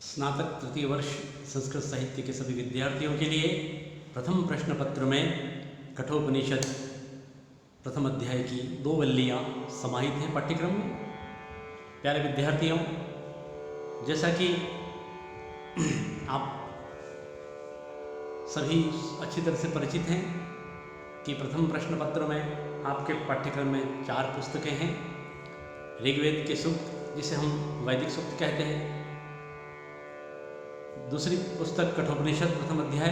स्नातक तृतीय वर्ष संस्कृत साहित्य के सभी विद्यार्थियों के लिए प्रथम प्रश्न पत्र में कठोपनिषद प्रथम अध्याय की 2 वल्लियाँ समाहित हैं पाठ्यक्रम में। प्यारे विद्यार्थियों, जैसा कि आप सभी अच्छी तरह से परिचित हैं कि प्रथम प्रश्न पत्र में आपके पाठ्यक्रम में 4 पुस्तकें हैं। ऋग्वेद के सूक्त, जिसे हम वैदिक सूक्त कहते हैं, दूसरी पुस्तक कठोपनिषद प्रथम अध्याय,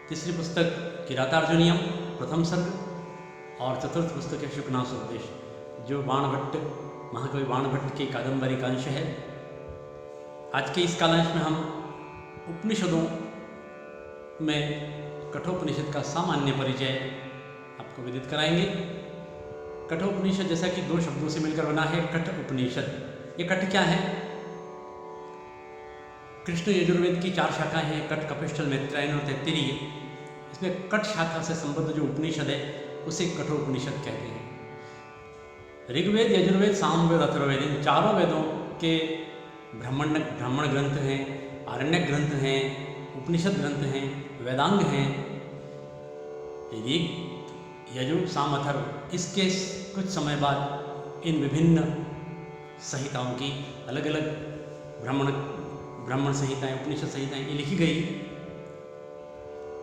तीसरी पुस्तक किरातार्जुनीयम प्रथम सर्ग और चतुर्थ पुस्तक है शुकनासोपदेश, जो बाणभट्ट महाकवि बाणभट्ट की कादंबरी का अंश है। आज के इस कालांश में हम उपनिषदों में कठोपनिषद का सामान्य परिचय आपको विदित कराएंगे। कठोपनिषद जैसा कि 2 शब्दों से मिलकर बना है, कठ उपनिषद। ये कठ क्या है? कृष्ण यजुर्वेद की 4 शाखाएं हैं, कठ, कपिष्ठल, मैत्रेयन और तैत्तिरीय। इसमें कठ शाखा से संबद्ध जो उपनिषद है उसे कठोपनिषद कहते हैं। ऋग्वेद, यजुर्वेद, सामवेद, अथर्ववेद, इन चारों वेदों के ब्राह्मण ग्रंथ हैं, आरण्यक ग्रंथ हैं, उपनिषद ग्रंथ हैं, वेदांग हैं। ऋग, यजु, साम, अथर्व, इसके कुछ समय बाद इन विभिन्न संहिताओं की अलग अलग ब्राह्मण संहिताएं, उपनिषद संहिताएं ये लिखी गई।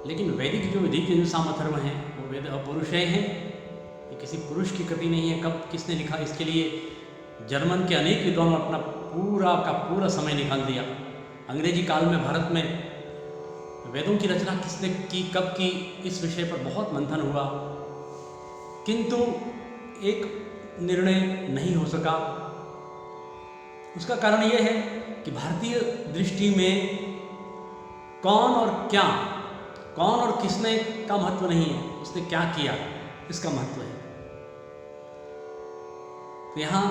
लेकिन वैदिक जो ऋग, यजु, साम, अथर्व हैं वो वेद अपौरुषेय हैं। ये किसी पुरुष की कृति नहीं है। कब किसने लिखा, इसके लिए जर्मन के अनेक विद्वानों ने अपना पूरा का पूरा समय निकाल दिया। अंग्रेजी काल में भारत में वेदों की रचना किसने की, कब की, इस विषय पर बहुत मंथन हुआ, किंतु एक निर्णय नहीं हो सका। उसका कारण यह है कि भारतीय दृष्टि में कौन और किसने का महत्व नहीं है, उसने क्या किया इसका महत्व है। तो यहाँ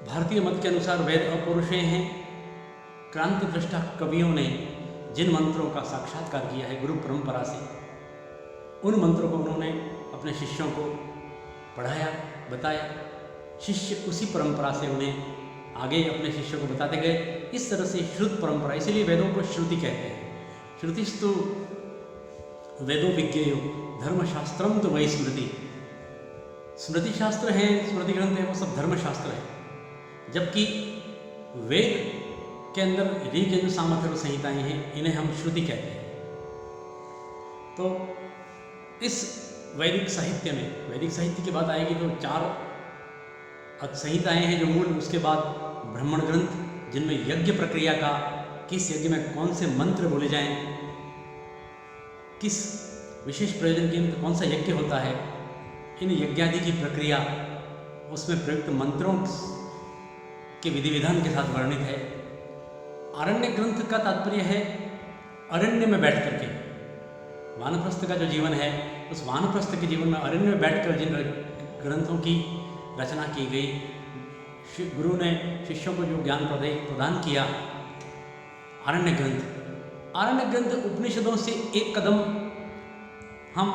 भारतीय मत के अनुसार वेद अपौरुषेय हैं। क्रांति दृष्टा कवियों ने जिन मंत्रों का साक्षात्कार किया है गुरु परंपरा से, उन मंत्रों को उन्होंने अपने शिष्यों को पढ़ाया, बताया। शिष्य उसी परंपरा से उन्हें आगे अपने शिष्यों को बताते गए। इस तरह से श्रुत परंपरा, इसीलिए वेदों को श्रुति कहते हैं। श्रुतिस्तु वेदो विज्ञेयो धर्मशास्त्रम तो वही स्मृति। स्मृति शास्त्र हैं, स्मृति ग्रंथ हैं, वो सब धर्मशास्त्र है। जबकि वेद के अंदर ऋग, यजु, साम, अथर्व संहिताएं हैं, इन्हें हम श्रुति कहते हैं। तो इस वैदिक साहित्य में, वैदिक साहित्य की बात आएगी तो 4 संहिताएं हैं जो मूल। उसके बाद ब्राह्मण ग्रंथ, जिनमें यज्ञ प्रक्रिया का, किस यज्ञ में कौन से मंत्र बोले जाएं, किस विशेष प्रयोजन के लिए कौन सा यज्ञ होता है, इन यज्ञादि की प्रक्रिया, उसमें प्रयुक्त मंत्रों के विधि विधान के साथ वर्णित है। आरण्य ग्रंथ का तात्पर्य है अरण्य में बैठ करके, वानप्रस्थ का जो जीवन है, उस वानप्रस्थ के जीवन में अरण्य में बैठकर जिन ग्रंथों की रचना की गई, गुरु ने शिष्यों को जो ज्ञान प्रदान किया, आरण्य ग्रंथ उपनिषदों से एक कदम, हम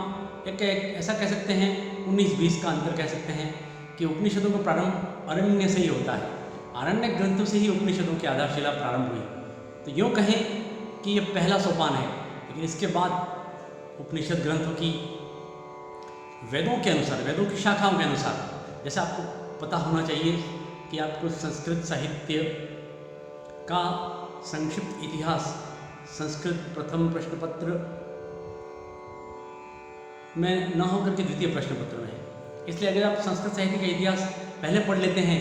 एक ऐसा कह सकते हैं 19-20 का अंतर कह सकते हैं कि उपनिषदों का प्रारंभ अरण्य से ही होता है। आरण्य ग्रंथों से ही उपनिषदों की आधारशिला प्रारंभ हुई। तो यूँ कहें कि ये पहला सोपान है। लेकिन इसके बाद उपनिषद ग्रंथों की वेदों के अनुसार, वेदों की शाखाओं के अनुसार, जैसे आपको पता होना चाहिए कि आपको संस्कृत साहित्य का संक्षिप्त इतिहास संस्कृत प्रथम प्रश्न पत्र में न होकर के द्वितीय प्रश्न पत्र में है। इसलिए अगर आप संस्कृत साहित्य का इतिहास पहले पढ़ लेते हैं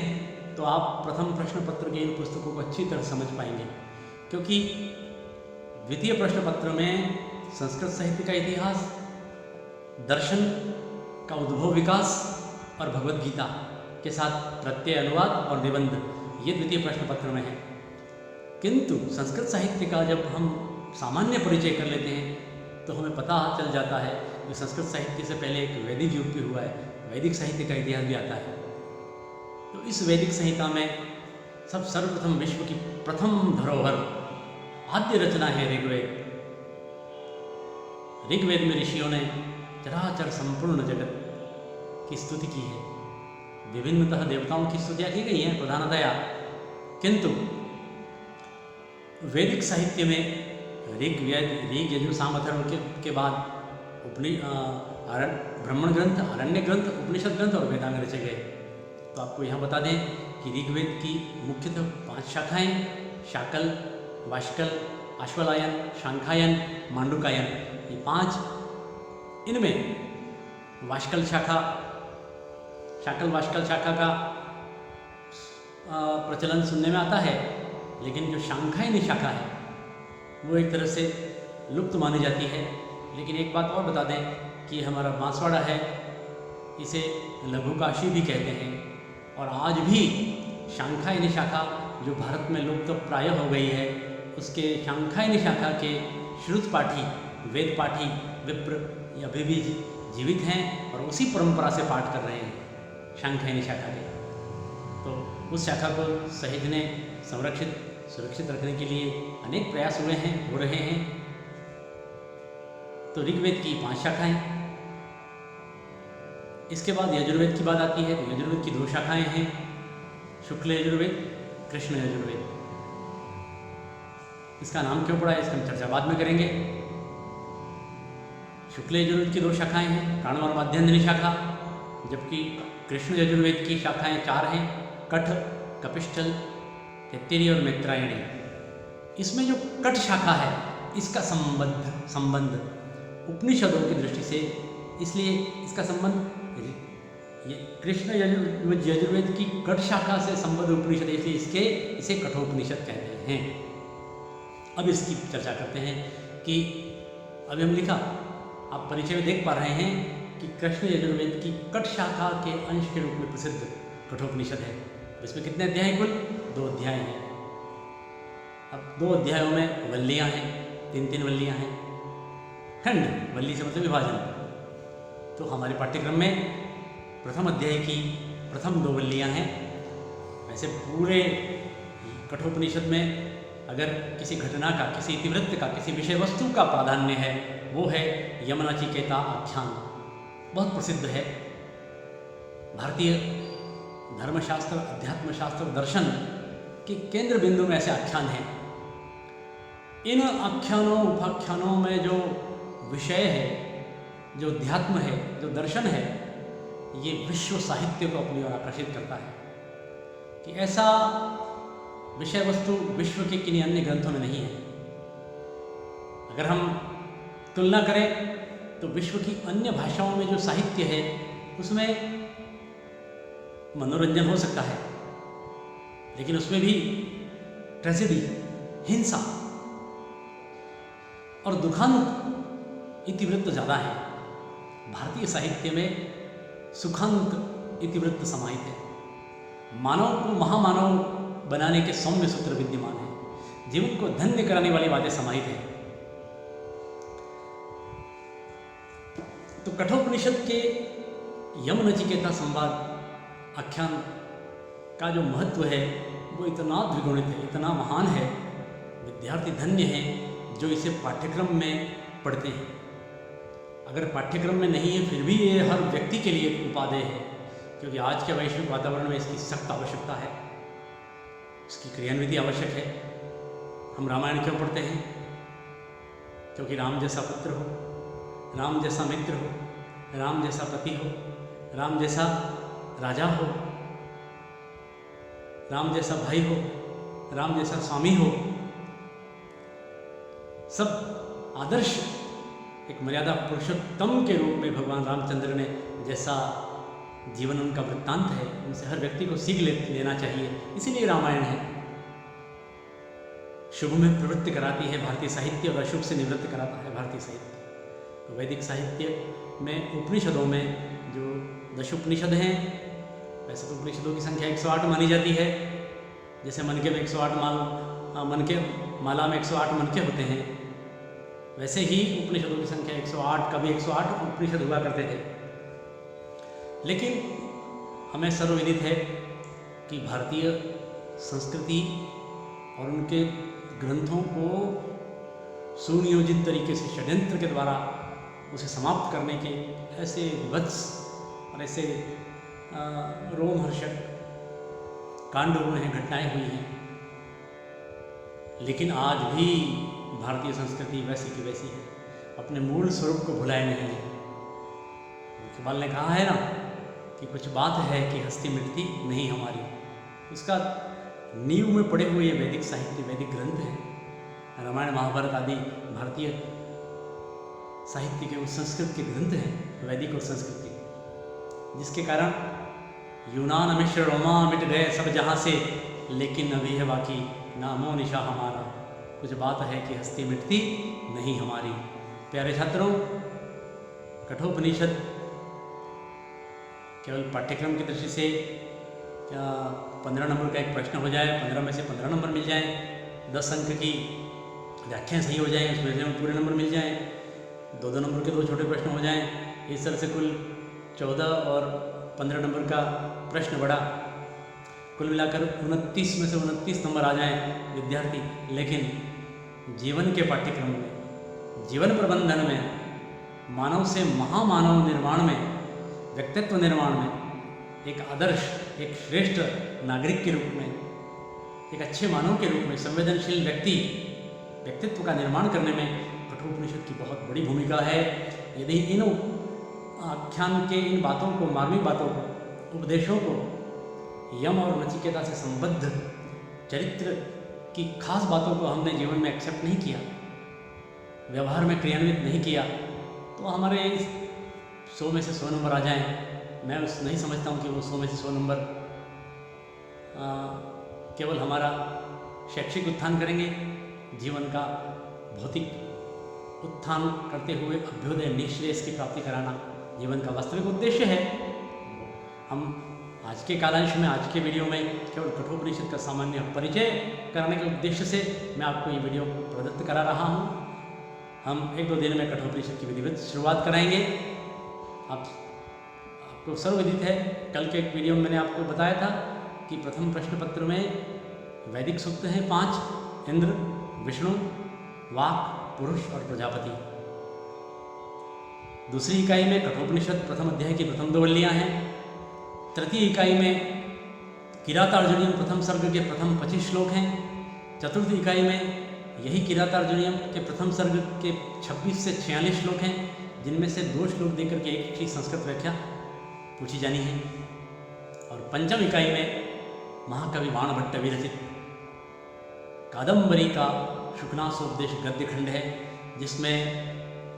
तो आप प्रथम प्रश्न पत्र के इन पुस्तकों को अच्छी तरह समझ पाएंगे, क्योंकि द्वितीय प्रश्न पत्र में संस्कृत साहित्य का इतिहास, दर्शन का उद्भव विकास और भगवद गीता के साथ प्रत्यय, अनुवाद और निबंध, ये द्वितीय प्रश्न पत्र में है। किंतु संस्कृत साहित्य का जब हम सामान्य परिचय कर लेते हैं तो हमें पता चल जाता है कि संस्कृत साहित्य से पहले एक वैदिक युग भी हुआ है, वैदिक साहित्य का इतिहास भी आता है। तो इस वैदिक संहिता में सर्वप्रथम विश्व की प्रथम धरोहर, आद्य रचना है ऋग्वेद। ऋग्वेद में ऋषियों ने चराचर संपूर्ण जगत की स्तुति की है। विभिन्नतः देवताओं की स्तुतियाँ की गई हैं, प्रधानतया किंतु वैदिक साहित्य में ऋग यजु साम अथर्व के बाद ब्राह्मण ग्रंथ, आरण्य ग्रंथ, उपनिषद ग्रंथ और वेदांग रचे गए। तो आपको यहाँ बता दें कि ऋग्वेद की मुख्यतः 5 शाखाएं, शाकल, वाष्कल, आश्वलायन, शांखायन, मांडुकायन, ये 5। इनमें वाष्कल वाष्कल शाखा का प्रचलन सुनने में आता है, लेकिन जो शांखायनी शाखा है वो एक तरह से लुप्त मानी जाती है। लेकिन एक बात और बता दें कि हमारा बांसवाड़ा है, इसे लघुकाशी भी कहते हैं, और आज भी शांखायनी शाखा जो भारत में लुप्त प्राय हो गई है, उसके शांखायनी शाखा के श्रुत पाठी, वेद पाठी विप्र अभी भी जीवित हैं और उसी परंपरा से पाठ कर रहे हैं शांखायनी शाखा के। तो उस शाखा को सहेजने, संरक्षित, सुरक्षित रखने के लिए अनेक प्रयास हो रहे हैं। तो ऋग्वेद की 5 शाखाएं, इसके बाद यजुर्वेद की बात आती है। तो यजुर्वेद की 2 शाखाएं हैं, शुक्ल यजुर्वेद, कृष्ण यजुर्वेद। इसका नाम क्यों पड़ा है इसकी हम चर्चा बाद में करेंगे। शुक्ल यजुर्वेद की 2 शाखाएं हैं, कारण और माध्यन्दिनी शाखा, जबकि कृष्ण यजुर्वेद की शाखाएं 4 हैं, कठ, कपिष्ठल, तैत्तिरीय और मैत्रायणी। इसमें जो कठ शाखा है इसका संबंध उपनिषदों की दृष्टि से, इसलिए इसका संबंध ये कृष्ण यजुर्वेद की कठ शाखा से संबद्ध उपनिषद, इसलिए इसे कठोपनिषद कहते हैं। अब इसकी चर्चा करते हैं कि अभी हम लिखा, आप परिचय में देख पा रहे हैं कि कृष्ण यजुर्वेद की कठ शाखा के अंश के रूप में प्रसिद्ध कठोपनिषद है। इसमें कितने अध्याय हैं? कुल 2 अध्याय हैं। अब 2 अध्यायों में वल्लियाँ हैं, 3-3 वल्लियाँ हैं। खंड, वल्ली से मतलब विभाजन। तो हमारे पाठ्यक्रम में प्रथम अध्याय की प्रथम 2 वल्लियाँ हैं। ऐसे पूरे कठोपनिषद में अगर किसी घटना का, किसी इतिवृत्त का, किसी विषय वस्तु का प्राधान्य है, वो है यमनचिकेता आख्यान। बहुत प्रसिद्ध है। भारतीय धर्मशास्त्र, अध्यात्मशास्त्र, दर्शन के केंद्र बिंदु में ऐसे आख्यान हैं। इन आख्यानों, उपाख्यानों में जो विषय है, जो अध्यात्म है, जो दर्शन है, ये विश्व साहित्य को अपनी ओर आकर्षित करता है कि ऐसा विषय वस्तु विश्व के किन्हीं अन्य ग्रंथों में नहीं है। अगर हम तुलना करें तो विश्व की अन्य भाषाओं में जो साहित्य है उसमें मनोरंजन हो सकता है, लेकिन उसमें भी ट्रेजेडी, हिंसा और दुखांत इतिवृत्त ज़्यादा है। भारतीय साहित्य में सुखांत इतिवृत्त समाहित है। मानव को महामानव बनाने के सौम्य सूत्र विद्यमान है। जीवन को धन्य कराने वाली बातें समाहित हैं। तो कठोपनिषद के यमनचिकेता संवाद आख्यान का जो महत्व है वो इतना द्विगुणित है, इतना महान है। विद्यार्थी धन्य हैं जो इसे पाठ्यक्रम में पढ़ते हैं। अगर पाठ्यक्रम में नहीं है फिर भी ये हर व्यक्ति के लिए एक उपादेय है, क्योंकि आज के वैश्विक वातावरण में इसकी सख्त आवश्यकता है, इसकी क्रियान्विति आवश्यक है। हम रामायण क्यों पढ़ते हैं? क्योंकि राम जैसा पुत्र हो, राम जैसा मित्र हो, राम जैसा पति हो, राम जैसा राजा हो, राम जैसा भाई हो, राम जैसा स्वामी हो। सब आदर्श एक मर्यादा पुरुषोत्तम के रूप में भगवान रामचंद्र ने जैसा जीवन उनका वृत्तांत है, उनसे हर व्यक्ति को सीख लेना चाहिए। इसीलिए रामायण है। शुभ में प्रवृत्ति कराती है भारतीय साहित्य और अशुभ से निवृत्त कराता है भारतीय साहित्य। तो वैदिक साहित्य में उपनिषदों में जो 10 उपनिषद हैं, वैसे तो उपनिषदों की संख्या 108 मानी जाती है। जैसे मनके में 108 माला में 108 मनके होते हैं, वैसे ही उपनिषदों की संख्या 108, कभी 108 उपनिषद हुआ करते थे। लेकिन हमें सर्वविदित है कि भारतीय संस्कृति और उनके ग्रंथों को सुनियोजित तरीके से षड्यंत्र के द्वारा उसे समाप्त करने के ऐसे विभत्स और ऐसे रोमहर्षक कांड हुए हैं, घटनाएं हुई हैं लेकिन आज भी भारतीय संस्कृति वैसी की वैसी है, अपने मूल स्वरूप को भुलाए नहीं है। इकबाल ने कहा है ना कि कुछ बात है कि हस्ती मिटती नहीं हमारी। उसका नींव में पड़े हुए ये वैदिक साहित्य, वैदिक ग्रंथ हैं, रामायण महाभारत आदि भारतीय साहित्य के, संस्कृत के ग्रंथ हैं, वैदिक और संस्कृत के, जिसके कारण यूनान मिश्र रोमा मिट गए सब जहाँ से, लेकिन अभी है बाकी नामो निशा हमारा। कुछ बात है कि हस्ती मिटती नहीं हमारी। प्यारे छात्रों, कठोपनिषद केवल पाठ्यक्रम की दृष्टि से क्या 15 नंबर का एक प्रश्न हो जाए, 15 में से 15 नंबर मिल जाए, 10 अंक की व्याख्याएं सही हो जाएं, उसमें से पूरे नंबर मिल जाएं, 2-2 नंबर के 2 छोटे प्रश्न हो जाएं, इस तरह से कुल 14 और 15 नंबर का प्रश्न बड़ा, कुल मिलाकर 29 में से 29 नंबर आ जाएं विद्यार्थी। लेकिन जीवन के पाठ्यक्रम में, जीवन प्रबंधन में, मानव से महामानव निर्माण में, व्यक्तित्व निर्माण में, एक आदर्श, एक श्रेष्ठ नागरिक के रूप में, एक अच्छे मानव के रूप में, संवेदनशील व्यक्तित्व का निर्माण करने में कठोपनिषद की बहुत बड़ी भूमिका है। यदि इन आख्यान के इन बातों को, मार्मिक बातों को, उपदेशों को, यम और नचिकेता से संबद्ध चरित्र की खास बातों को हमने जीवन में एक्सेप्ट नहीं किया, व्यवहार में क्रियान्वित नहीं किया, तो हमारे 100 में से 100 नंबर आ जाएं। मैं नहीं समझता हूँ कि वो 100 में से 100 नंबर केवल हमारा शैक्षिक उत्थान करेंगे, जीवन का भौतिक उत्थान करते हुए अभ्युदय निःश्रेयस की प्राप्ति कराना जीवन का वास्तविक उद्देश्य है। हम आज के कालांश में, आज के वीडियो में केवल कठोपनिषद का सामान्य परिचय कराने के उद्देश्य से मैं आपको ये वीडियो प्रदत्त करा रहा हूँ। हम 1-2 दिन में कठोपनिषद की विधिवत शुरुआत कराएंगे। आपको सर्वविदित है, कल के एक वीडियो में मैंने आपको बताया था कि प्रथम प्रश्न पत्र में वैदिक सूक्त हैं 5, इंद्र, विष्णु, वाक, पुरुष और प्रजापति। दूसरी इकाई में कठोपनिषद प्रथम अध्याय की प्रथम 2 वल्लियाँ हैं। तृतीय इकाई में किरातार्जुनीयम प्रथम सर्ग के प्रथम 25 श्लोक हैं। चतुर्थ इकाई में यही किरातार्जुनीयम के प्रथम सर्ग के 26 से 46 श्लोक हैं, जिनमें से 2 श्लोक देकर के एक की संस्कृत व्याख्या पूछी जानी है। और पंचम इकाई में महाकवि बाणभट्ट विरचित कादम्बरी का शुकनासोपदेश गद्य खंड है, जिसमें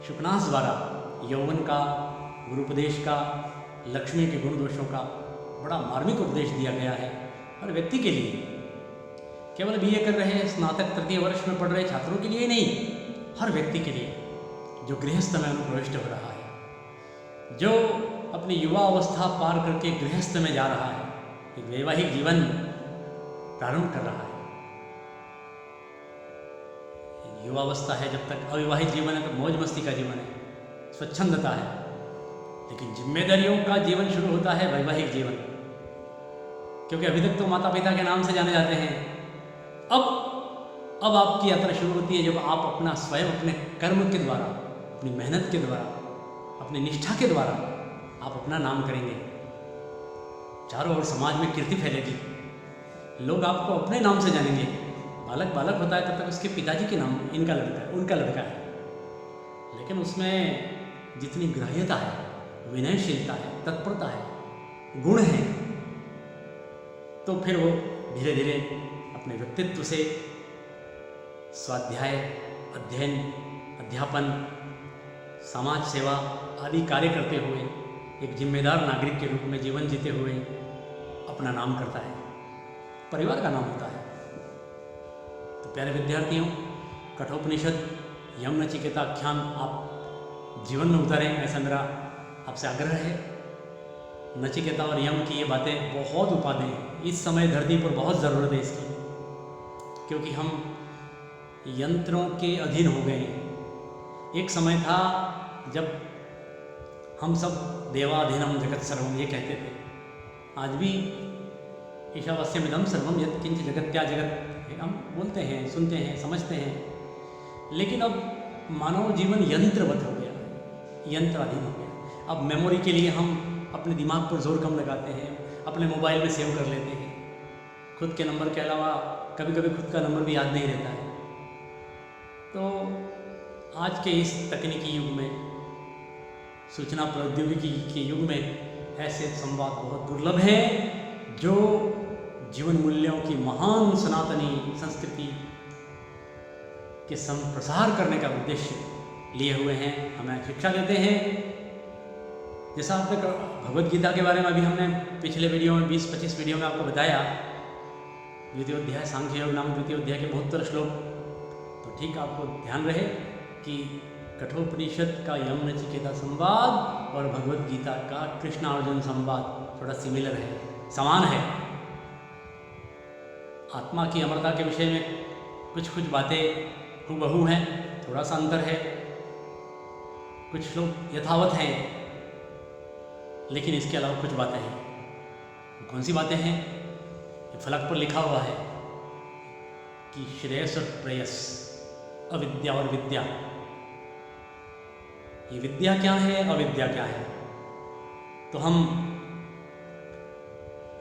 शुकनास द्वारा यौवन का, गुरुपदेश का, लक्ष्मी के गुण दोषों का बड़ा मार्मिक उपदेश दिया गया है। हर व्यक्ति के लिए, केवल BA कर रहे स्नातक तृतीय वर्ष में पढ़ रहे छात्रों के लिए ही नहीं, हर व्यक्ति के लिए जो गृहस्थ में अनुप्रविष्ट हो रहा है, जो अपनी युवा अवस्था पार करके गृहस्थ में जा रहा है, एक वैवाहिक जीवन प्रारंभ कर रहा है। युवावस्था है जब तक, अविवाहित जीवन है तो मौज मस्ती का जीवन है, स्वच्छंदता है। लेकिन जिम्मेदारियों का जीवन शुरू होता है वैवाहिक जीवन, क्योंकि अभी तक तो माता पिता के नाम से जाने जाते हैं। अब आपकी यात्रा शुरू होती है जब आप अपना स्वयं, अपने कर्म के द्वारा, अपनी मेहनत के द्वारा, अपनी निष्ठा के द्वारा आप अपना नाम करेंगे। चारों ओर समाज में कीर्ति फैलेगी, लोग आपको अपने नाम से जानेंगे। बालक होता है तब तक उसके पिताजी के नाम, इनका लड़का है, उनका लड़का है, लेकिन उसमें जितनी ग्राह्यता है, विनयशीलता है, तत्परता है, गुण है, तो फिर वो धीरे धीरे अपने व्यक्तित्व से स्वाध्याय, अध्ययन, अध्यापन, समाज सेवा आदि कार्य करते हुए एक जिम्मेदार नागरिक के रूप में जीवन जीते हुए अपना नाम करता है, परिवार का नाम होता है। तो प्यारे विद्यार्थियों, कठोपनिषद यम नचिकेता आख्यान आप जीवन में उतारें, ऐसा मेरा आपसे आग्रह है। नचिकेता और यम की ये बातें बहुत उपादेय हैं, इस समय धरती पर बहुत ज़रूरत है इसकी, क्योंकि हम यंत्रों के अधीन हो गए हैं। एक समय था जब हम सब देवाधीनम जगत सर्वम ये कहते थे। आज भी ईशावास्यमिदं सर्वम यत् किंच जगत्या जगत हम बोलते हैं, सुनते हैं, समझते हैं, लेकिन अब मानव जीवन यंत्रवत हो गया, यंत्राधीन हो गया। अब मेमोरी के लिए हम अपने दिमाग पर जोर कम लगाते हैं, अपने मोबाइल में सेव कर लेते हैं। खुद के नंबर के अलावा कभी कभी खुद का नंबर भी याद नहीं रहता है। तो आज के इस तकनीकी युग में, सूचना प्रौद्योगिकी के युग में ऐसे संवाद बहुत दुर्लभ हैं जो जीवन मूल्यों की महान सनातनी संस्कृति के संप्रसार करने का उद्देश्य लिए हुए हैं, हमें शिक्षा देते हैं। जैसा आपने भगवद गीता के बारे में अभी हमने पिछले वीडियो में 20-25 वीडियो में आपको बताया, द्वितीय अध्याय सांख्य योग नाम द्वितीय अध्याय के 72 श्लोक। तो ठीक आपको ध्यान रहे कि कठोपनिषद का यम नचिकेता संवाद और भगवद गीता का कृष्ण अर्जुन संवाद थोड़ा सिमिलर है, समान है। आत्मा की अमरता के विषय में कुछ बातें हूबहू हैं, थोड़ा सा अंतर है, कुछ श्लोक यथावत हैं, लेकिन इसके अलावा कुछ बातें हैं। कौन सी बातें हैं? फलक पर लिखा हुआ है कि श्रेयस और प्रेयस, अविद्या और विद्या। ये विद्या क्या है, अविद्या क्या है? तो हम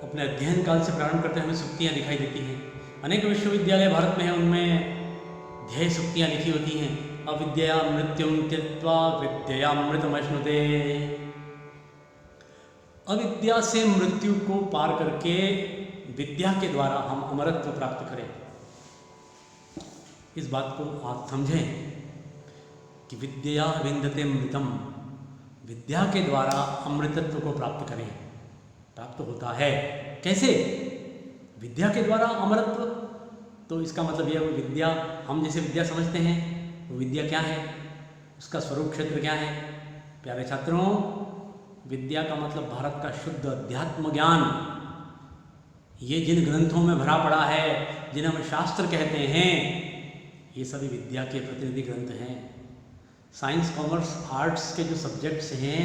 अपने अध्ययन काल से प्रारंभ करते हैं, हमें सुक्तियाँ दिखाई देती हैं। अनेक विश्वविद्यालय भारत में हैं, उनमें ध्येय सुक्तियाँ लिखी होती हैं। अविद्या मृत्युम त्यक्त्वा विद्यामृतमश्नुते। अविद्या से मृत्यु को पार करके विद्या के द्वारा हम अमरत्व प्राप्त करें। इस बात को आप समझें कि विद्या विन्दते मृतम, विद्या के द्वारा अमृतत्व को प्राप्त करें, प्राप्त होता है। कैसे? विद्या के द्वारा अमरत्व। तो इसका मतलब यह है विद्या, हम जैसे विद्या समझते हैं, वो विद्या क्या है, उसका स्वरूप क्षेत्र क्या है? प्यारे छात्रों, विद्या का मतलब भारत का शुद्ध अध्यात्म ज्ञान। ये जिन ग्रंथों में भरा पड़ा है, जिन्हें हम शास्त्र कहते हैं, ये सभी विद्या के प्रतिनिधि ग्रंथ हैं। साइंस, कॉमर्स, आर्ट्स के जो सब्जेक्ट्स हैं,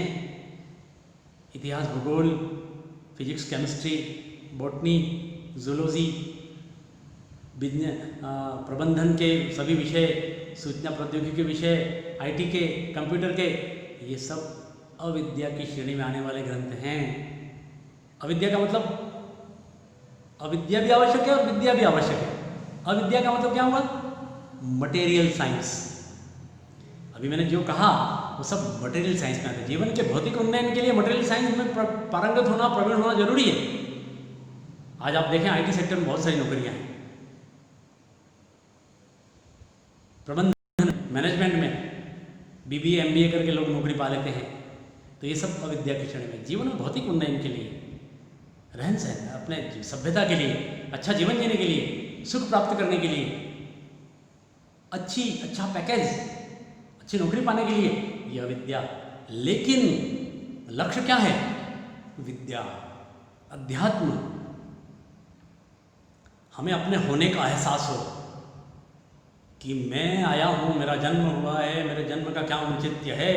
इतिहास, भूगोल, फिजिक्स, केमिस्ट्री, बॉटनी, जूलॉजी, प्रबंधन के सभी विषय, सूचना प्रौद्योगिकी के विषय, आईटी के, कंप्यूटर के, ये सब अविद्या की श्रेणी में आने वाले ग्रंथ हैं। अविद्या का मतलब, अविद्या भी आवश्यक है और विद्या भी आवश्यक है। अविद्या का मतलब क्या हुआ? Material science. अभी मैंने जो कहा वो सब मटेरियल साइंस में आता है। जीवन के भौतिक उन्नयन के लिए मटेरियल साइंस में पारंगत होना, प्रवीण होना जरूरी है। आज आप देखें आईटी सेक्टर में बहुत सारी नौकरियां हैं, प्रबंधन मैनेजमेंट में बीबीए एमबीए करके लोग नौकरी पा लेते हैं। तो ये सब अविद्या की श्रेणी में। जीवन में भौतिक उन्नयन के लिए, रहन सहन, अपने सभ्यता के लिए, अच्छा जीवन जीने के लिए, सुख प्राप्त करने के लिए, अच्छा पैकेज, अच्छी नौकरी पाने के लिए, यह विद्या। लेकिन लक्ष्य क्या है? विद्या, अध्यात्म। हमें अपने होने का एहसास हो कि मैं आया हूँ, मेरा जन्म हुआ है, मेरे जन्म का क्या औचित्य है,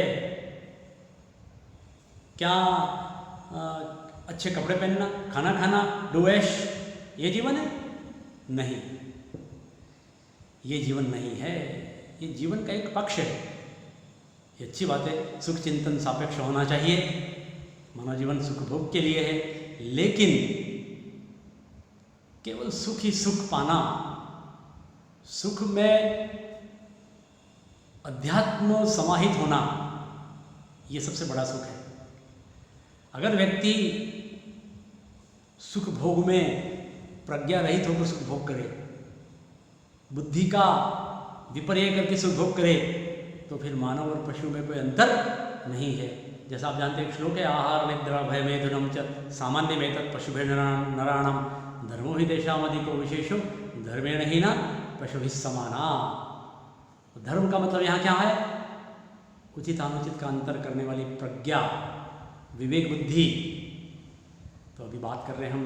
क्या अच्छे कपड़े पहनना, खाना खाना, डू ऐश, ये जीवन है? नहीं, ये जीवन नहीं है। ये जीवन का एक पक्ष है। ये अच्छी बात है, सुख चिंतन सापेक्ष होना चाहिए, मानव जीवन सुख भोग के लिए है। लेकिन केवल सुख ही सुख पाना, सुख में अध्यात्म समाहित होना, ये सबसे बड़ा सुख है। अगर व्यक्ति सुख भोग में प्रज्ञा रहित होकर सुख भोग करे, बुद्धि का विपर्य करके सुख भोग करे, तो फिर मानव और पशु में कोई अंतर नहीं है। जैसा आप जानते हैं, एक श्लोक है, आहार निद्रा भय मेधुनम च सामान्य में तत् पशुभे नराणाम धर्मो ही देशामधिको विशेषो धर्मेण ही न पशुभिः समाना। धर्म का मतलब यहाँ क्या है? उचित अनुचित का अंतर करने वाली प्रज्ञा, विवेक, बुद्धि। तो अभी बात कर रहे हैं हम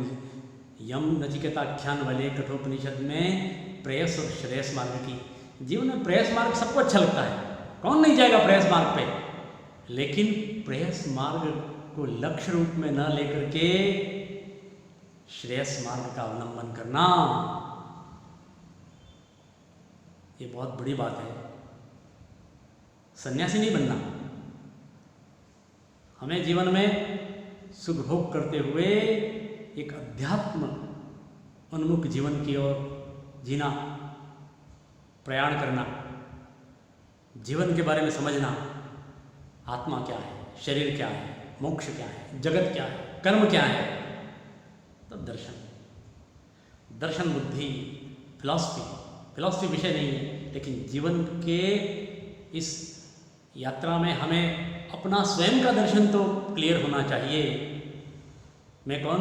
यम नचिकेताख्यान वाले कठोपनिषद में प्रेयस और श्रेयस मार्ग की। जीवन में प्रेयस मार्ग सबको अच्छा लगता है, कौन नहीं जाएगा प्रेयस मार्ग पे? लेकिन प्रेयस मार्ग को लक्ष्य रूप में न लेकर के श्रेयस मार्ग का अवलंबन करना, ये बहुत बड़ी बात है। सन्यासी नहीं बनना, हमें जीवन में सुख भोग करते हुए एक अध्यात्म उन्मुख जीवन की ओर जीना, प्रयाण करना, जीवन के बारे में समझना, आत्मा क्या है, शरीर क्या है, मोक्ष क्या है, जगत क्या है, कर्म क्या है, तो दर्शन बुद्धि, फिलॉसफी विषय नहीं है, लेकिन जीवन के इस यात्रा में हमें अपना स्वयं का दर्शन तो क्लियर होना चाहिए। मैं कौन